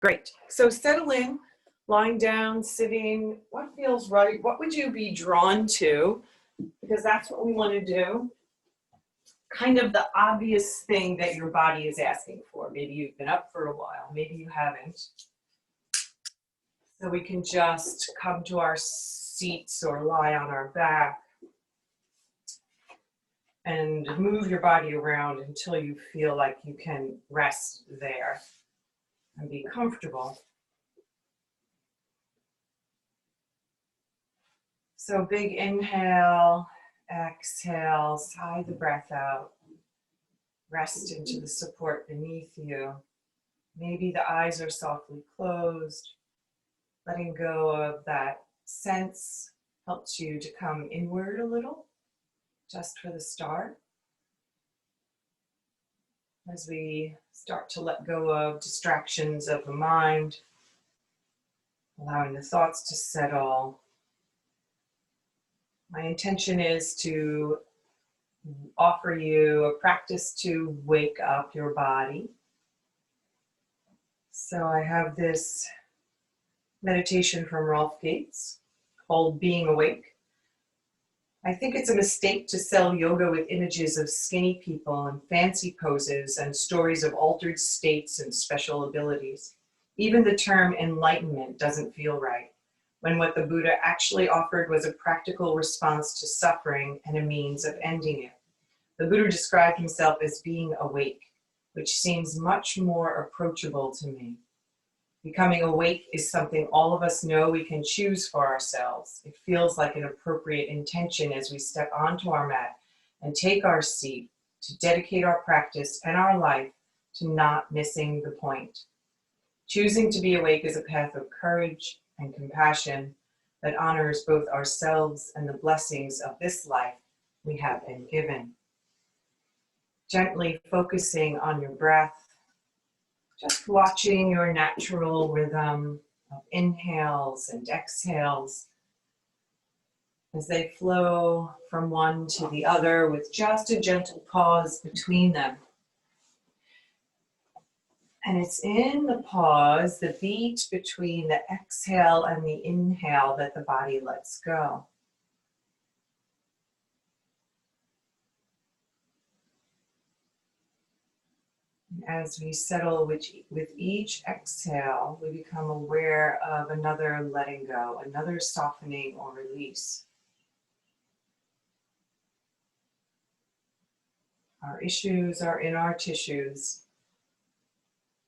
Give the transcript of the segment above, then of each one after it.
Great. So settle in, lying down, sitting, what feels right? What would you be drawn to? Because that's what we want to do. Kind of the obvious thing that your body is asking for. Maybe you've been up for a while, maybe you haven't. So we can just come to our seats or lie on our back and move your body around until you feel like you can rest there and be comfortable. So big inhale, exhale, sigh the breath out. Rest into the support beneath you. Maybe the eyes are softly closed. Letting go of that sense helps you to come inward a little, just for the start. As we start to let go of distractions of the mind, allowing the thoughts to settle. My intention is to offer you a practice to wake up your body. So I have this meditation from Rolf Gates called Being Awake. I think it's a mistake to sell yoga with images of skinny people and fancy poses and stories of altered states and special abilities. Even the term enlightenment doesn't feel right, when what the Buddha actually offered was a practical response to suffering and a means of ending it. The Buddha described himself as being awake, which seems much more approachable to me. Becoming awake is something all of us know we can choose for ourselves. It feels like an appropriate intention as we step onto our mat and take our seat to dedicate our practice and our life to not missing the point. Choosing to be awake is a path of courage and compassion that honors both ourselves and the blessings of this life we have been given. Gently focusing on your breath, just watching your natural rhythm of inhales and exhales as they flow from one to the other with just a gentle pause between them. And it's in the pause, the beat between the exhale and the inhale, that the body lets go. As we settle with each exhale, we become aware of another letting go, another softening or release. Our issues are in our tissues.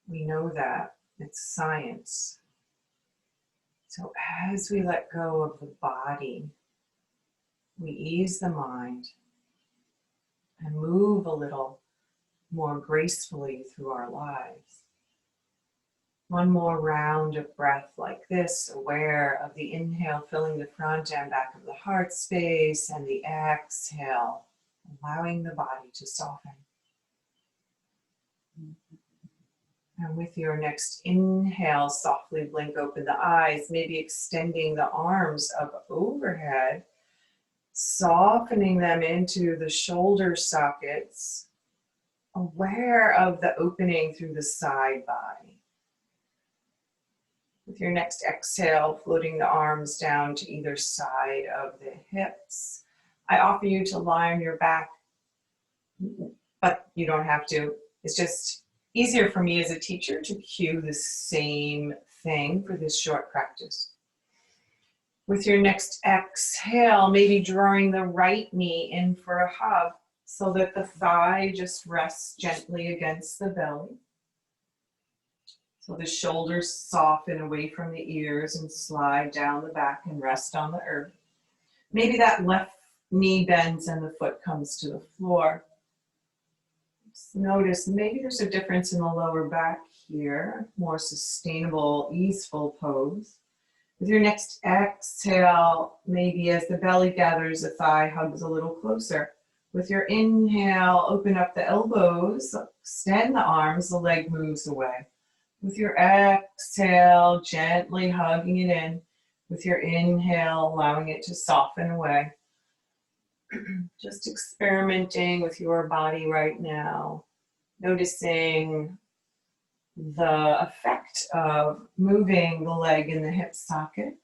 We know that. It's science. So as we let go of the body, we ease the mind and move a little more gracefully through our lives. One more round of breath like this, aware of the inhale filling the front and back of the heart space, and the exhale, allowing the body to soften. And with your next inhale, softly blink open the eyes, maybe extending the arms up overhead, softening them into the shoulder sockets, aware of the opening through the side body. With your next exhale, floating the arms down to either side of the hips. I offer you to lie on your back, but you don't have to. It's just easier for me as a teacher to cue the same thing for this short practice. With your next exhale, maybe drawing the right knee in for a hug so that the thigh just rests gently against the belly. So the shoulders soften away from the ears and slide down the back and rest on the earth. Maybe that left knee bends and the foot comes to the floor. Just notice maybe there's a difference in the lower back here, more sustainable, easeful pose. With your next exhale, maybe as the belly gathers, the thigh hugs a little closer. With your inhale, open up the elbows, extend the arms, the leg moves away. With your exhale, gently hugging it in. With your inhale, allowing it to soften away. Just experimenting with your body right now. Noticing the effect of moving the leg in the hip socket.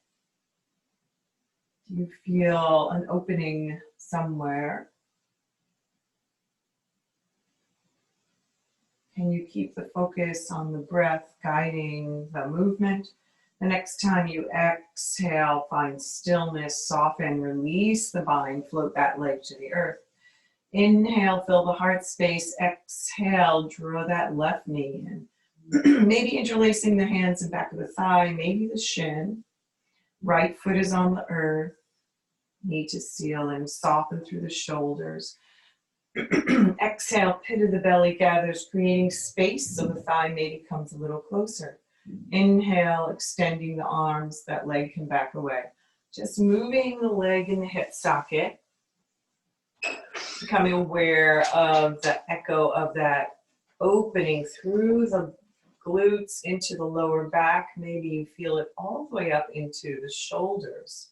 Do you feel an opening somewhere? Can you keep the focus on the breath guiding the movement? The next time you exhale, find stillness, soften, release the bind, float that leg to the earth. Inhale, fill the heart space. Exhale, draw that left knee in. Maybe interlacing the hands and back of the thigh, maybe the shin. Right foot is on the earth. Knee to ceiling, soften through the shoulders. Exhale, pit of the belly gathers, creating space so the thigh maybe comes a little closer. Inhale, extending the arms, that leg can back away. Just moving the leg in the hip socket, becoming aware of the echo of that opening through the glutes into the lower back. Maybe you feel it all the way up into the shoulders.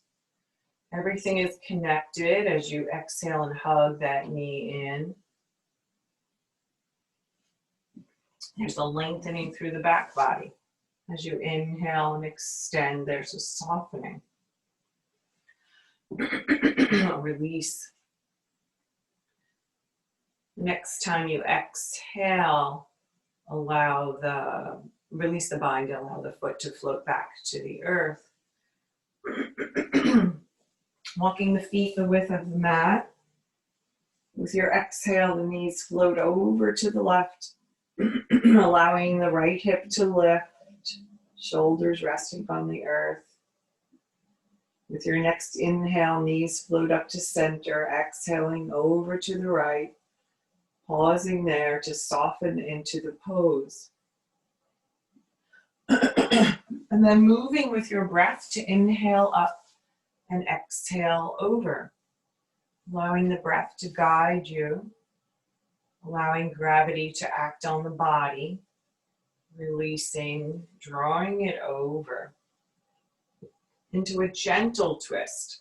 Everything is connected as you exhale and hug that knee in. There's a lengthening through the back body. As you inhale and extend, there's a softening. Release. Next time you exhale, release the bind, allow the foot to float back to the earth. Walking the feet the width of the mat. With your exhale, the knees float over to the left, allowing the right hip to lift, shoulders resting on the earth. With your next inhale, knees float up to center, exhaling over to the right, pausing there to soften into the pose. And then moving with your breath to inhale up and exhale over, allowing the breath to guide you, allowing gravity to act on the body, releasing, drawing it over into a gentle twist.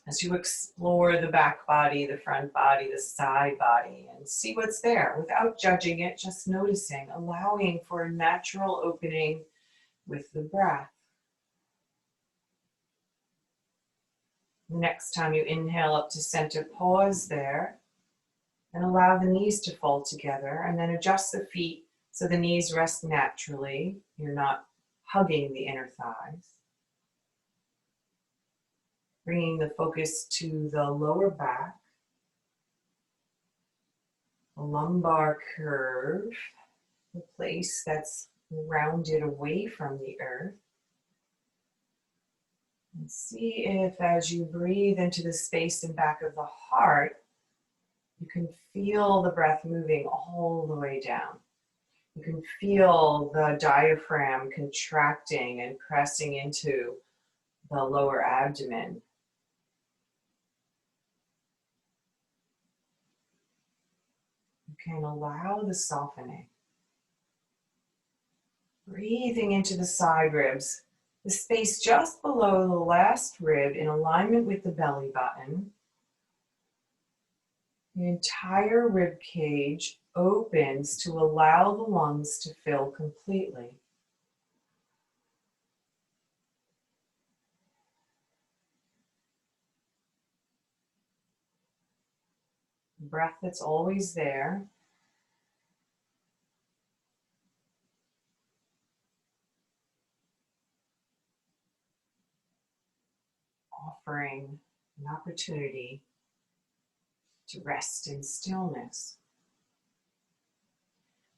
As you explore the back body, the front body, the side body, and see what's there without judging it, just noticing, allowing for a natural opening with the breath. Next time you inhale up to center, pause there and allow the knees to fall together, and then adjust the feet so the knees rest naturally. You're not hugging the inner thighs. Bringing the focus to the lower back, the lumbar curve, the place that's rounded away from the earth. And see if as you breathe into the space in back of the heart, you can feel the breath moving all the way down. You can feel the diaphragm contracting and pressing into the lower abdomen. You can allow the softening. Breathing into the side ribs, the space just below the last rib in alignment with the belly button. The entire rib cage opens to allow the lungs to fill completely. Breath that's always there. Offering an opportunity to rest in stillness.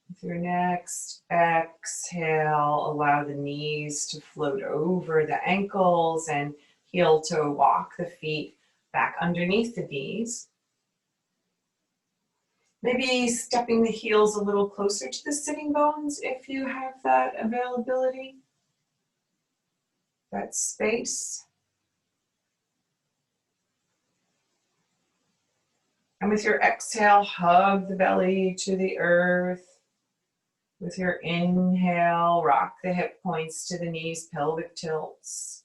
With your next exhale, allow the knees to float over the ankles and heel to walk the feet back underneath the knees. Maybe stepping the heels a little closer to the sitting bones if you have that availability, that space. And with your exhale, hug the belly to the earth. With your inhale, rock the hip points to the knees, pelvic tilts.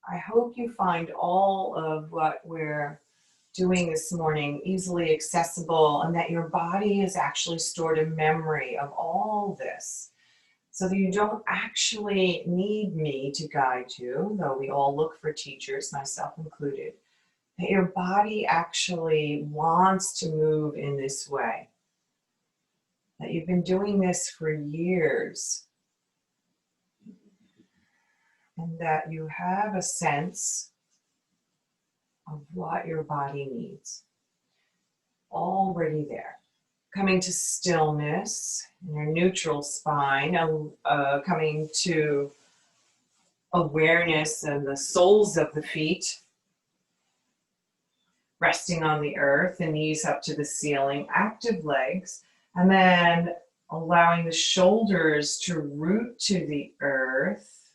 I hope you find all of what we're doing this morning easily accessible, and that your body has actually stored a memory of all this, so that you don't actually need me to guide you, though we all look for teachers, myself included, that your body actually wants to move in this way, that you've been doing this for years, and that you have a sense of what your body needs already there. Coming to stillness in your neutral spine, coming to awareness of the soles of the feet, resting on the earth, the knees up to the ceiling, active legs, and then allowing the shoulders to root to the earth,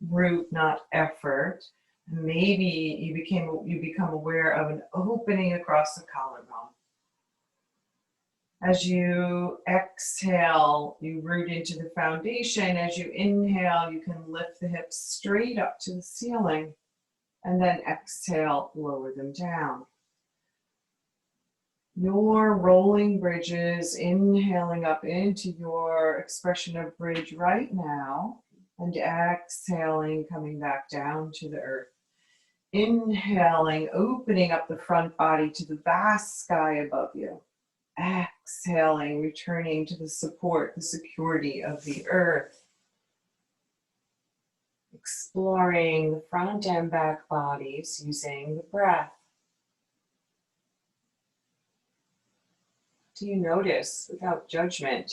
root, not effort. Maybe you become aware of an opening across the collarbone. As you exhale, you root into the foundation. As you inhale, you can lift the hips straight up to the ceiling, and then exhale, lower them down. Your rolling bridges, inhaling up into your expression of bridge right now, and exhaling, coming back down to the earth. Inhaling, opening up the front body to the vast sky above you. Exhaling, returning to the support, the security of the earth. Exploring the front and back bodies using the breath. Do you notice, without judgment,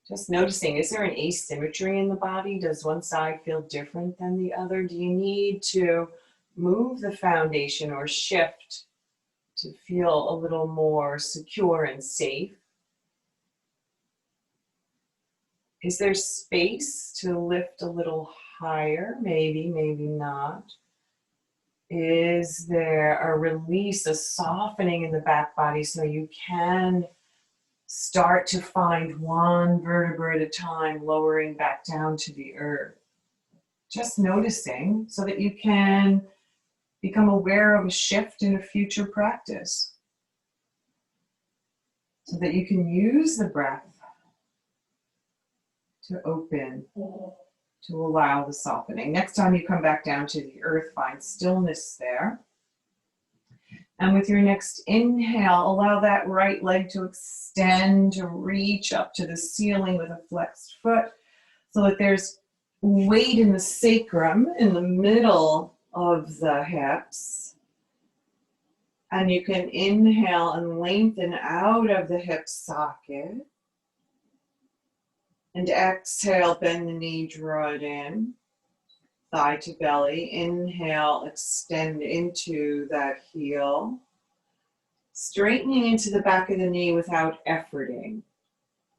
just noticing, is there an asymmetry in the body? Does one side feel different than the other? Do you need to move the foundation or shift to feel a little more secure and safe? Is there space to lift a little higher? Maybe, maybe not. Is there a release, a softening in the back body so you can start to find one vertebra at a time, lowering back down to the earth? Just noticing so that you can become aware of a shift in a future practice, so that you can use the breath to open, to allow the softening. Next time you come back down to the earth, find stillness there. And with your next inhale, allow that right leg to extend, to reach up to the ceiling with a flexed foot, so that there's weight in the sacrum, in the middle of the hips. And you can inhale and lengthen out of the hip socket. And exhale, bend the knee, draw it in. Thigh to belly. Inhale, extend into that heel. Straightening into the back of the knee without efforting.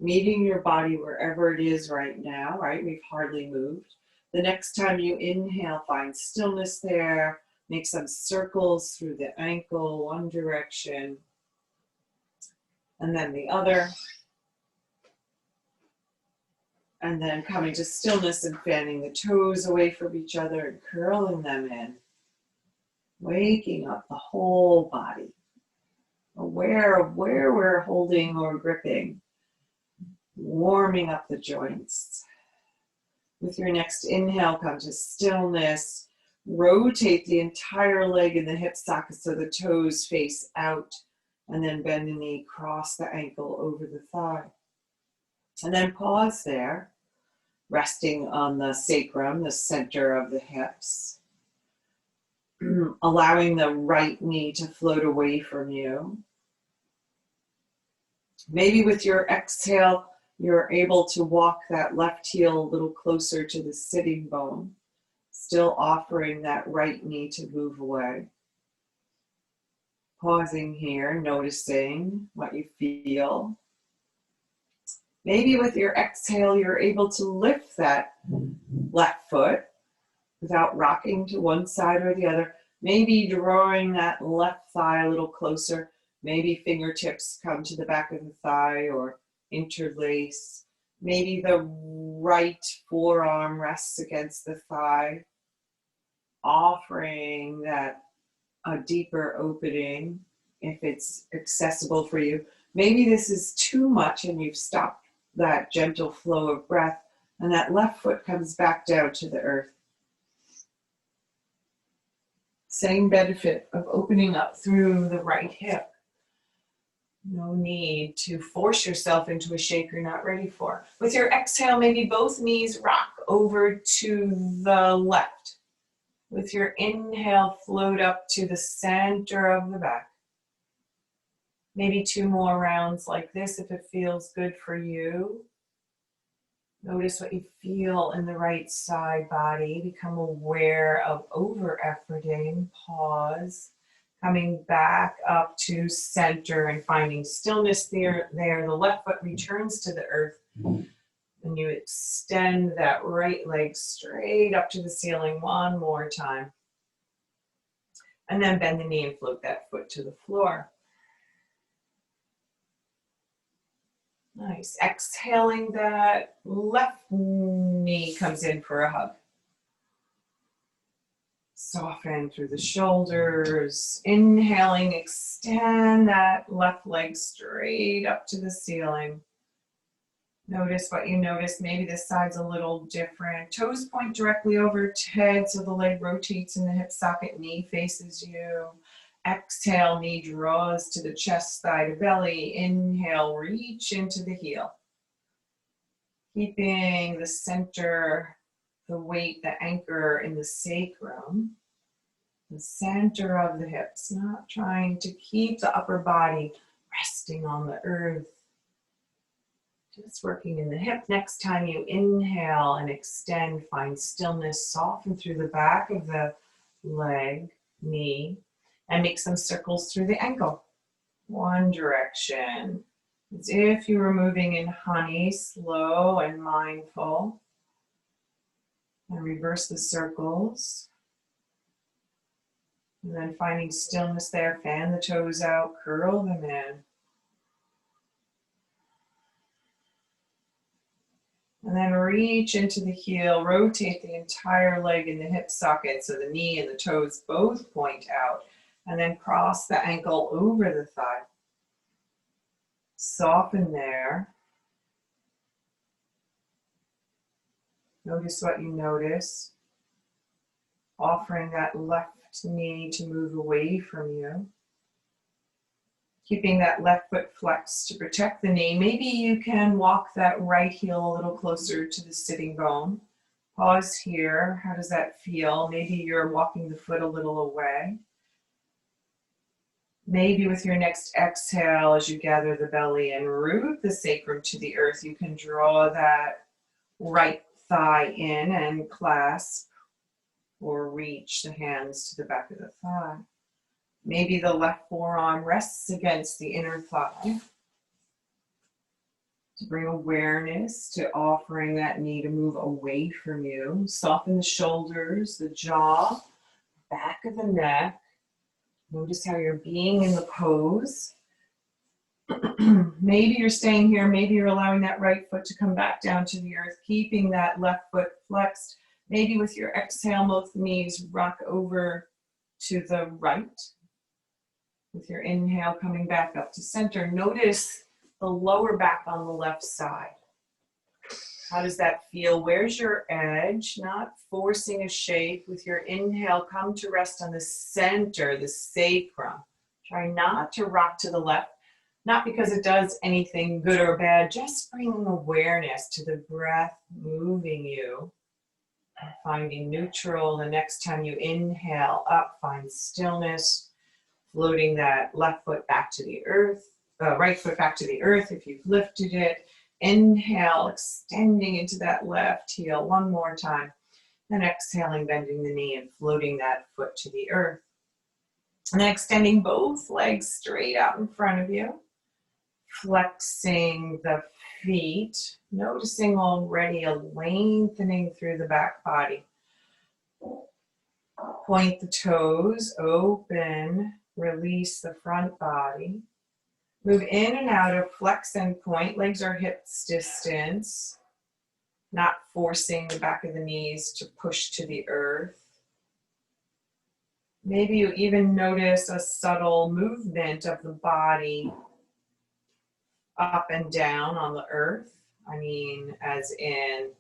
Meeting your body wherever it is right now, right? We've hardly moved. The next time you inhale, find stillness there. Make some circles through the ankle, one direction, and then the other. And then coming to stillness and fanning the toes away from each other and curling them in. Waking up the whole body. Aware of where we're holding or gripping. Warming up the joints. With your next inhale, come to stillness. Rotate the entire leg in the hip socket so the toes face out. And then bend the knee, cross the ankle over the thigh. And then pause there, resting on the sacrum, the center of the hips. Allowing the right knee to float away from you. Maybe with your exhale, you're able to walk that left heel a little closer to the sitting bone, still offering that right knee to move away. Pausing here, noticing what you feel. Maybe with your exhale, you're able to lift that left foot without rocking to one side or the other. Maybe drawing that left thigh a little closer. Maybe fingertips come to the back of the thigh or interlace. Maybe the right forearm rests against the thigh, offering that a deeper opening. if it's accessible for you. Maybe this is too much and you've stopped that gentle flow of breath, and that left foot comes back down to the earth. Same benefit of opening up through the right hip. No need to force yourself into a shape you're not ready for. With your exhale, maybe both knees rock over to the left. With your inhale, float up to the center of the back. Maybe 2 more rounds like this if it feels good for you. Notice what you feel in the right side body. Become aware of over-efforting. Pause. Coming back up to center and finding stillness there. The left foot returns to the earth. And you extend that right leg straight up to the ceiling one more time. And then bend the knee and float that foot to the floor. Nice. Exhaling, that left knee comes in for a hug. Soften through the shoulders. Inhaling, extend that left leg straight up to the ceiling. Notice what you notice. Maybe this side's a little different. Toes point directly overhead so the leg rotates in the hip socket. Knee faces you. Exhale, knee draws to the chest, thigh to belly. Inhale, reach into the heel. Keeping the center, the weight, the anchor in the sacrum. The center of the hips. Not trying to keep the upper body resting on the earth. Just working in the hip. Next time you inhale and extend, find stillness, soften through the back of the leg, knee, and make some circles through the ankle. One direction, as if you were moving in honey, slow and mindful. And reverse the circles. And then finding stillness there, fan the toes out, curl them in. And then reach into the heel, rotate the entire leg in the hip socket so the knee and the toes both point out. And then cross the ankle over the thigh. Soften there. Notice what you notice. Offering that left knee to move away from you. Keeping that left foot flexed to protect the knee. Maybe you can walk that right heel a little closer to the sitting bone. Pause here. How does that feel? Maybe you're walking the foot a little away. Maybe with your next exhale, as you gather the belly and root the sacrum to the earth, you can draw that right thigh in and clasp or reach the hands to the back of the thigh. Maybe the left forearm rests against the inner thigh. To bring awareness to offering that knee to move away from you. Soften the shoulders, the jaw, back of the neck. Notice how you're being in the pose. Maybe you're staying here. Maybe you're allowing that right foot to come back down to the earth, keeping that left foot flexed. Maybe with your exhale, both knees rock over to the right. With your inhale, coming back up to center. Notice the lower back on the left side. How does that feel? Where's your edge? Not forcing a shape. With your inhale, come to rest on the center, the sacrum. Try not to rock to the left. Not because it does anything good or bad, just bringing awareness to the breath moving you. Finding neutral. The next time you inhale up, find stillness. Floating that left foot back to the earth, right foot back to the earth if you've lifted it. Inhale, extending into that left heel one more time. Then exhaling, bending the knee and floating that foot to the earth. And then extending both legs straight out in front of you. Flexing the feet. Noticing already a lengthening through the back body. Point the toes, open. Release the front body. Move in and out of flex and point. Legs are hips distance. Not forcing the back of the knees to push to the earth. Maybe you even notice a subtle movement of the body up and down on the earth. I mean, as in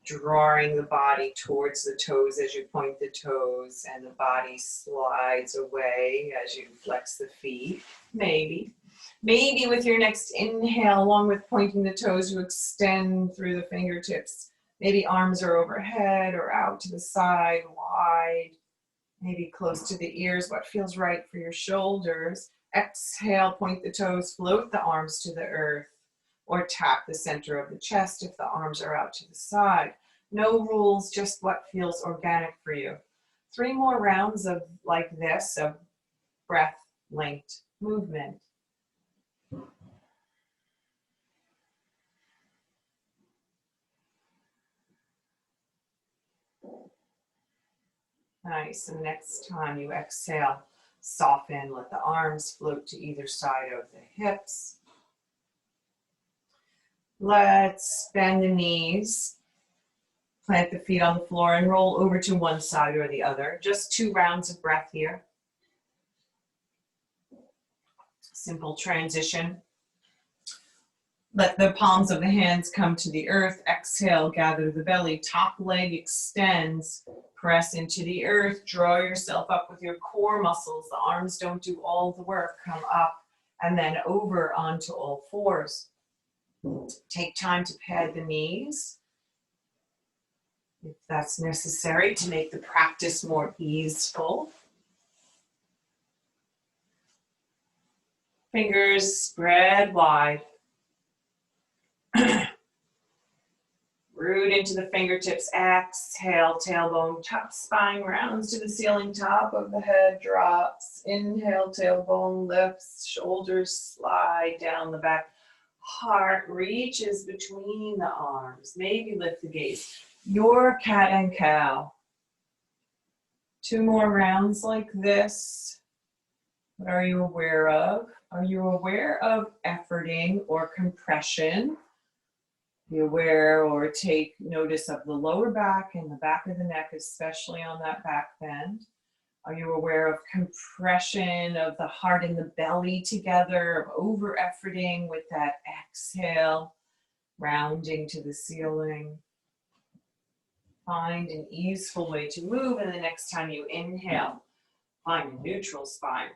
drawing the body towards the toes as you point the toes, and the body slides away as you flex the feet. Maybe with your next inhale, along with pointing the toes, you extend through the fingertips. Maybe arms are overhead or out to the side, wide, maybe close to the ears, what feels right for your shoulders. Exhale, point the toes, float the arms to the earth, or tap the center of the chest if the arms are out to the side. No rules, just what feels organic for you. 3 more rounds of like this, of breath-linked movement. Nice, and next time you exhale, soften, let the arms float to either side of the hips. Let's bend the knees, plant the feet on the floor, and roll over to one side or the other. Just 2 rounds of breath here. Simple transition. Let the palms of the hands come to the earth. Exhale, gather the belly. Top leg extends. Press into the earth. Draw yourself up with your core muscles. The arms don't do all the work. Come up and then over onto all fours. Take time to pad the knees if that's necessary to make the practice more easeful. Fingers spread wide. Root into the fingertips. Exhale, tailbone, top spine rounds to the ceiling, top of the head drops. Inhale, tailbone lifts, shoulders slide down the back. Heart reaches between the arms. Maybe lift the gaze. Your cat and cow. 2 more rounds like this. What are you aware of? Are you aware of efforting or compression? Be aware or take notice of the lower back and the back of the neck, especially on that back bend. Are you aware of compression of the heart and the belly together, of over-efforting with that exhale, rounding to the ceiling? Find an easeful way to move, and the next time you inhale, find a neutral spine.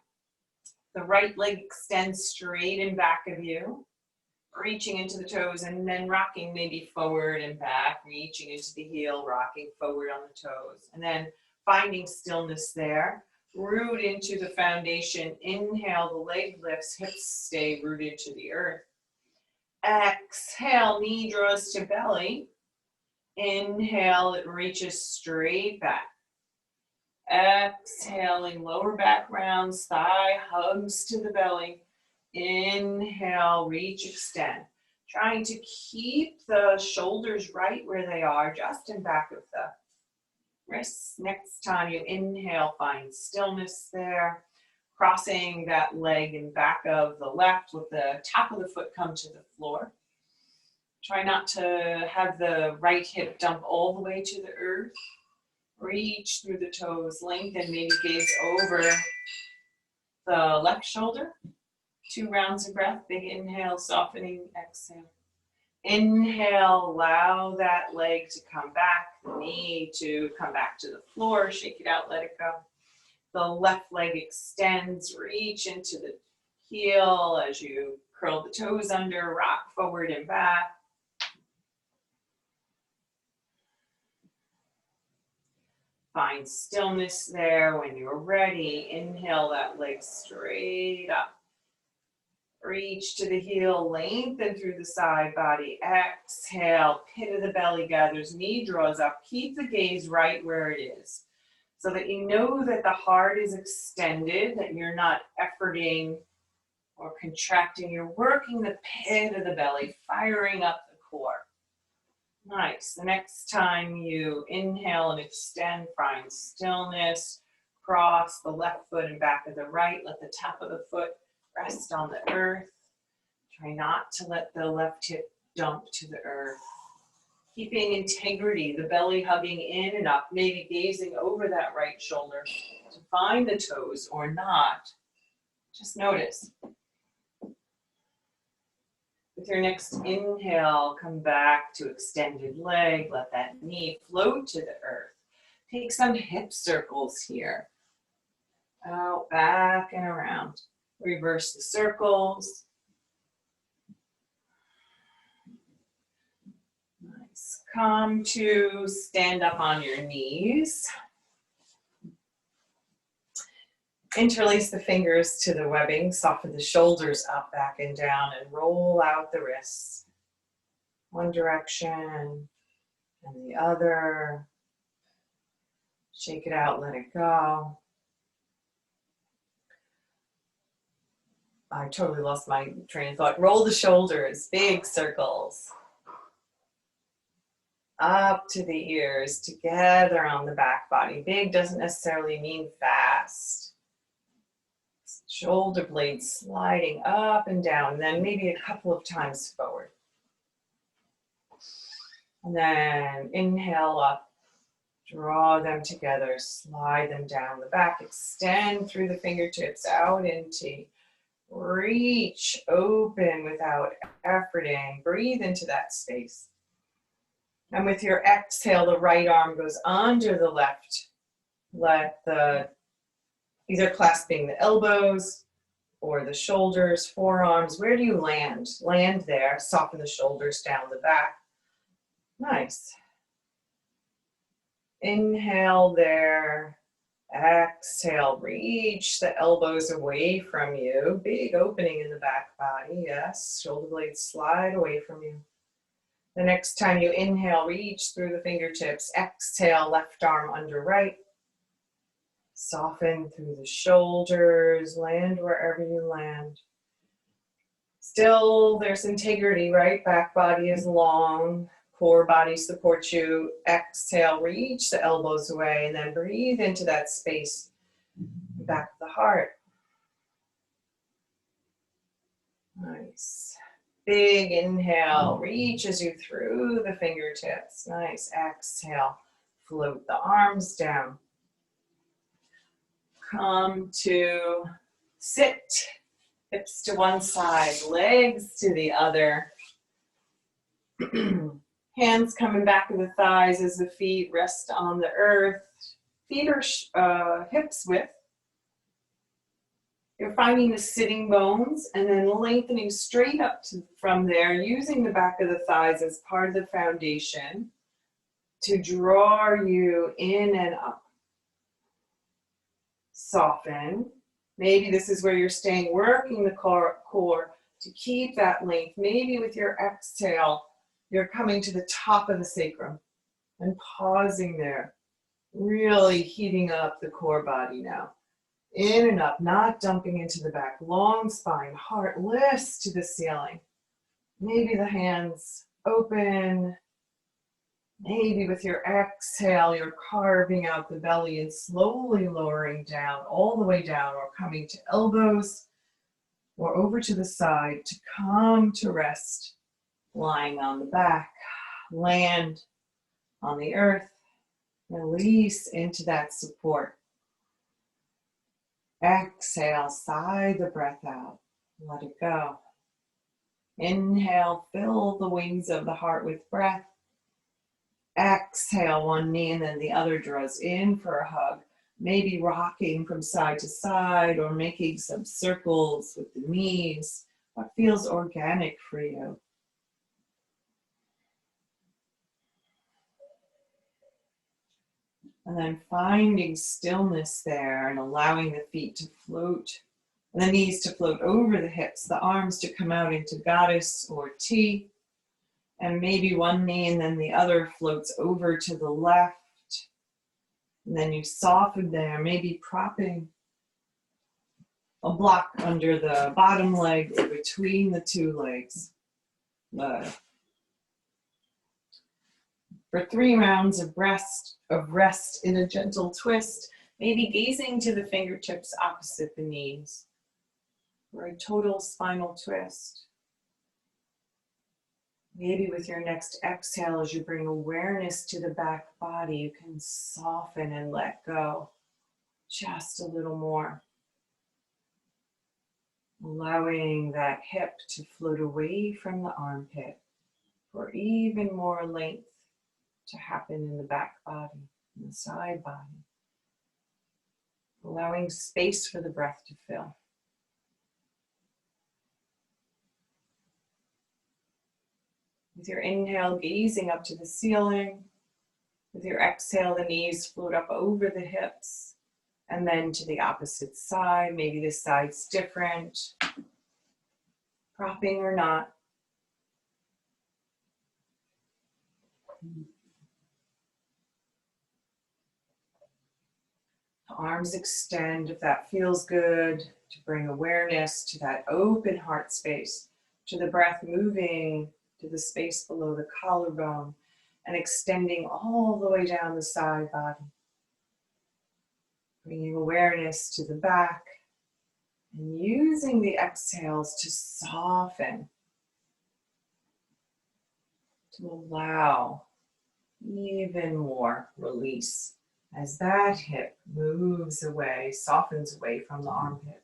The right leg extends straight in back of you, reaching into the toes and then rocking maybe forward and back, reaching into the heel, rocking forward on the toes, and then finding stillness there. Root into the foundation. Inhale, the leg lifts, hips stay rooted to the earth. Exhale, knee draws to belly. Inhale, it reaches straight back. Exhaling, lower back rounds, thigh hugs to the belly. Inhale, reach, extend. Trying to keep the shoulders right where they are, just in back of the wrists. Next time you inhale, find stillness there. Crossing that leg in back of the left with the top of the foot come to the floor. Try not to have the right hip dump all the way to the earth. Reach through the toes, lengthen, maybe gaze over the left shoulder. 2 rounds of breath, big inhale, softening, exhale. Inhale, allow that leg to come back, the knee to come back to the floor, shake it out, let it go. The left leg extends, reach into the heel as you curl the toes under, rock forward and back. Find stillness there. When you're ready, inhale that leg straight up. Reach to the heel, lengthen through the side body. Exhale, pit of the belly gathers, knee draws up. Keep the gaze right where it is so that you know that the heart is extended, that you're not efforting or contracting. You're working the pit of the belly, firing up the core. Nice. The next time you inhale and extend, find stillness. Cross the left foot and back of the right. Let the top of the foot rest on the earth. Try not to let the left hip dump to the earth. Keeping integrity, the belly hugging in and up, maybe gazing over that right shoulder to find the toes or not. Just notice. With your next inhale, come back to extended leg. Let that knee float to the earth. Take some hip circles here. Out, back, and around. Reverse the circles. Nice. Come to stand up on your knees. Interlace the fingers to the webbing, soften the shoulders up, back, and down, and roll out the wrists. One direction and the other. Shake it out, let it go. I totally lost my train of thought. Roll the shoulders, big circles. Up to the ears, together on the back body. Big doesn't necessarily mean fast. Shoulder blades sliding up and down, and then maybe a couple of times forward. And then inhale up, draw them together, slide them down the back, extend through the fingertips out into reach, open without efforting. Breathe into that space. And with your exhale, the right arm goes under the left. Let the either clasping the elbows or the shoulders, forearms. Where do you land? Land there. Soften the shoulders down the back. Nice. Inhale there. Exhale. Reach the elbows away from you. Big opening in the back body. Yes. Shoulder blades slide away from you. The next time you inhale, reach through the fingertips. Exhale, left arm under right. Soften through the shoulders, land wherever you land. Still, there's integrity, right? Back body is long, core body supports you. Exhale, reach the elbows away, and then breathe into that space, back of the heart. Nice. Big inhale, reaches you through the fingertips. Nice. Exhale, float the arms down. Come to sit, hips to one side, legs to the other. Hands coming back to the thighs as the feet rest on the earth. Feet are hips width. You're finding the sitting bones and then lengthening straight up from there, using the back of the thighs as part of the foundation to draw you in and up. Soften. Maybe this is where you're staying, working the core to keep that length. Maybe with your exhale, you're coming to the top of the sacrum and pausing there, really heating up the core body now. In and up, not dumping into the back. Long spine, heart lifts to the ceiling. Maybe the hands open. Maybe with your exhale, you're carving out the belly and slowly lowering down, all the way down, or coming to elbows or over to the side to come to rest, lying on the back. Land on the earth. Release into that support. Exhale, sigh the breath out. Let it go. Inhale, fill the wings of the heart with breath. Exhale, one knee and then the other draws in for a hug. Maybe rocking from side to side or making some circles with the knees. What feels organic for you? And then finding stillness there and allowing the feet to float, and the knees to float over the hips, the arms to come out into goddess or T. And maybe one knee and then the other floats over to the left. And then you soften there, maybe propping a block under the bottom leg or between the two legs. For 3 rounds of rest in a gentle twist, maybe gazing to the fingertips opposite the knees for a total spinal twist. Maybe with your next exhale, as you bring awareness to the back body, you can soften and let go just a little more. Allowing that hip to float away from the armpit for even more length to happen in the back body, in the side body. Allowing space for the breath to fill. With your inhale, gazing up to the ceiling. With your exhale, the knees float up over the hips. And then to the opposite side. Maybe this side's different. Propping or not. The arms extend if that feels good, to bring awareness to that open heart space, to the breath moving to the space below the collarbone and extending all the way down the side body. Bringing awareness to the back and using the exhales to soften, to allow even more release as that hip moves away, softens away from the armpit.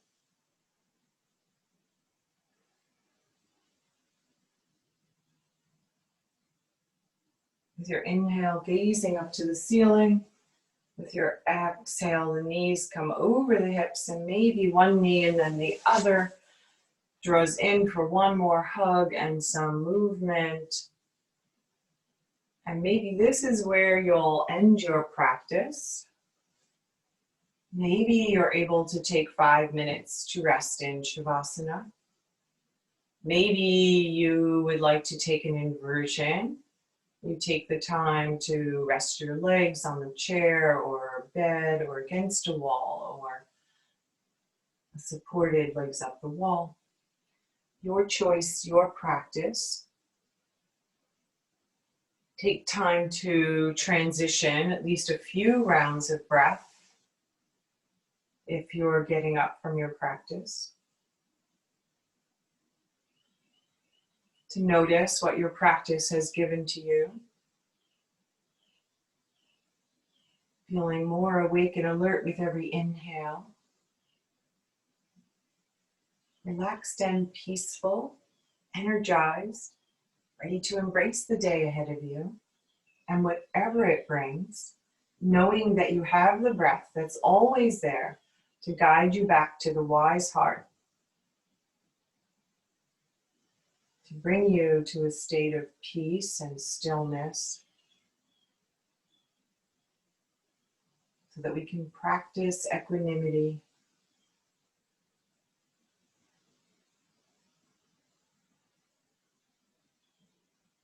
With your inhale, gazing up to the ceiling. With your exhale, the knees come over the hips and maybe one knee and then the other draws in for one more hug and some movement. And maybe this is where you'll end your practice. Maybe you're able to take 5 minutes to rest in Shavasana. Maybe you would like to take an inversion. You take the time to rest your legs on the chair or bed or against a wall or supported legs up the wall. Your choice, your practice. Take time to transition at least a few rounds of breath if you're getting up from your practice. To notice what your practice has given to you. Feeling more awake and alert with every inhale. Relaxed and peaceful, energized, ready to embrace the day ahead of you and whatever it brings, knowing that you have the breath that's always there to guide you back to the wise heart, to bring you to a state of peace and stillness so that we can practice equanimity.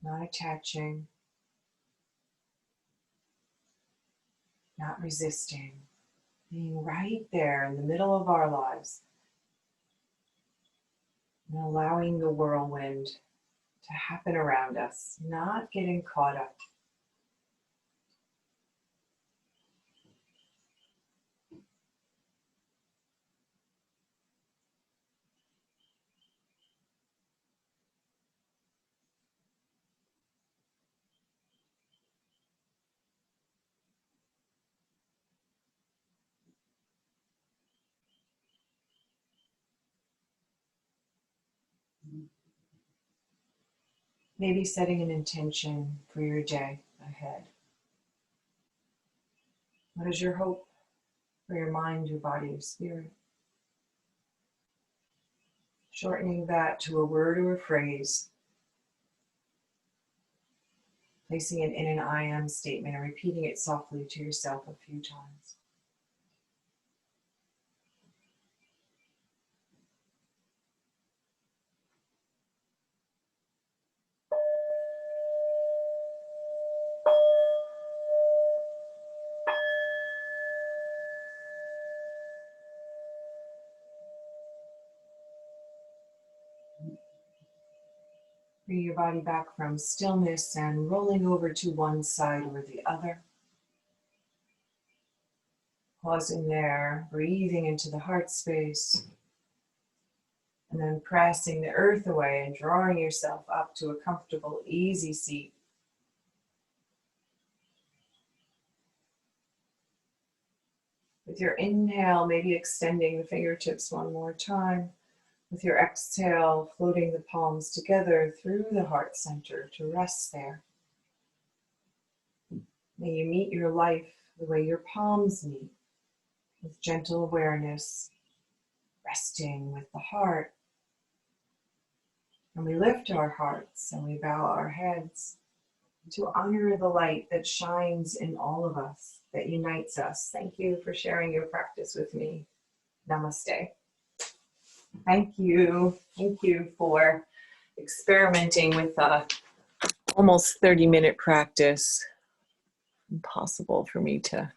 Not attaching, not resisting, being right there in the middle of our lives and allowing the whirlwind to happen around us, not getting caught up. Maybe setting an intention for your day ahead. What is your hope for your mind, your body, your spirit? Shortening that to a word or a phrase. Placing it in an I am statement and repeating it softly to yourself a few times. Bring your body back from stillness and rolling over to one side or the other. Pausing there, breathing into the heart space. And then pressing the earth away and drawing yourself up to a comfortable, easy seat. With your inhale, maybe extending the fingertips one more time. With your exhale, floating the palms together through the heart center to rest there. May you meet your life the way your palms meet, with gentle awareness, resting with the heart. And we lift our hearts and we bow our heads to honor the light that shines in all of us, that unites us. Thank you for sharing your practice with me. Namaste. Thank you. Thank you for experimenting with a almost 30-minute practice. Impossible for me to